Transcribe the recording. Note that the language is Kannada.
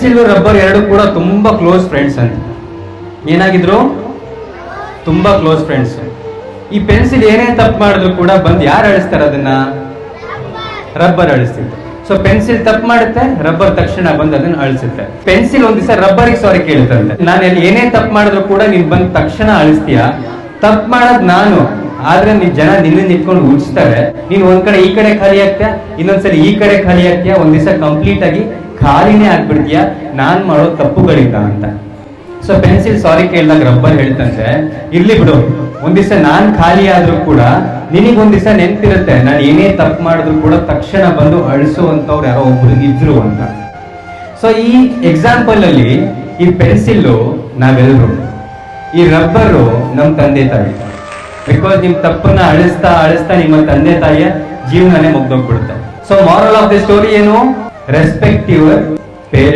ಪೆನ್ಸಿಲ್ ರಬ್ಬರ್ ಎರಡು ಕೂಡ ತುಂಬಾ ಕ್ಲೋಸ್ ಫ್ರೆಂಡ್ಸ್ ಅಂತ. ಏನಾಗಿದ್ರು? ತುಂಬಾ ಕ್ಲೋಸ್ ಫ್ರೆಂಡ್ಸ್. ಈ ಪೆನ್ಸಿಲ್ ಏನೇ ತಪ್ಪು ಮಾಡಿದ್ರು ಕೂಡ ಬಂದು ಯಾರು ಅಳಿಸ್ತಾರೆ ಅದನ್ನ? ರಬ್ಬರ್ ಅಳಿಸ್ತಿತ್ತು. ಸೊ ಪೆನ್ಸಿಲ್ ತಪ್ಪು ಮಾಡುತ್ತೆ, ರಬ್ಬರ್ ತಕ್ಷಣ ಬಂದು ಅದನ್ನ ಅಳಿಸುತ್ತೆ. ಪೆನ್ಸಿಲ್ ಒಂದ್ ದಿವಸ ರಬ್ಬರಿಗೆ ಸಾರಿ ಕೇಳ್ತಂತೆ, ನಾನು ಏನೇ ತಪ್ಪು ಮಾಡಿದ್ರು ಕೂಡ ನೀನ್ ಬಂದ್ ತಕ್ಷಣ ಅಳಿಸ್ತೀಯ, ತಪ್ಪು ಮಾಡೋದ್ ನಾನು, ಆದ್ರೆ ಜನ ನಿನ್ನ ನಿಂತ್ಕೊಂಡು ಉಳಿಸ್ತಾರೆ, ನೀನ್ ಒಂದ್ ಕಡೆ ಈ ಕಡೆ ಖಾಲಿ ಆಗ್ತೀಯ, ಇನ್ನೊಂದ್ಸರಿ ಈ ಕಡೆ ಖಾಲಿ ಆಗ್ತೀಯ, ಒಂದ್ ದಿವಸ ಕಂಪ್ಲೀಟ್ ಆಗಿ ಖಾಲಿನೇ ಆಗ್ಬಿಡ್ತೀಯ ನಾನ್ ಮಾಡೋ ತಪ್ಪುಗಳಿಂದ ಅಂತ. ಸೊ ಪೆನ್ಸಿಲ್ ಸಾರಿ ಕೇಳಿದಾಗ ರಬ್ಬರ್ ಹೇಳ್ತಂತೆ, ಇರ್ಲಿ ಬಿಡು, ಒಂದ್ ದಿವಸ ನಾನ್ ಖಾಲಿ ಆದ್ರೂ ಕೂಡ ನಿನಗೊಂದ್ ದಿವಸ ನೆನ್ಪಿರುತ್ತೆ ನಾನು ಏನೇ ತಪ್ಪು ಮಾಡಿದ್ರು ಕೂಡ ತಕ್ಷಣ ಬಂದು ಅಳಿಸುವಂತವ್ರು ಯಾರೋ ಒಬ್ರು ಇದ್ರು ಅಂತ. ಸೊ ಈ ಎಕ್ಸಾಂಪಲ್ ಅಲ್ಲಿ ಈ ಪೆನ್ಸಿಲ್ ನಾವೆಲ್ಲರೂ, ಈ ರಬ್ಬರು ನಮ್ ತಂದೆ ತಾಯಿ. ಬಿಕಾಸ್ ನಿಮ್ ತಪ್ಪನ್ನ ಅಳಿಸ್ತಾ ಅಳಿಸ್ತಾ ನಿಮ್ಮ ತಂದೆ ತಾಯಿಯ ಜೀವನನೇ ಮುಗ್ದೋಗ್ಬಿಡುತ್ತೆ. So moral of the story ಏನು? Respect your parents.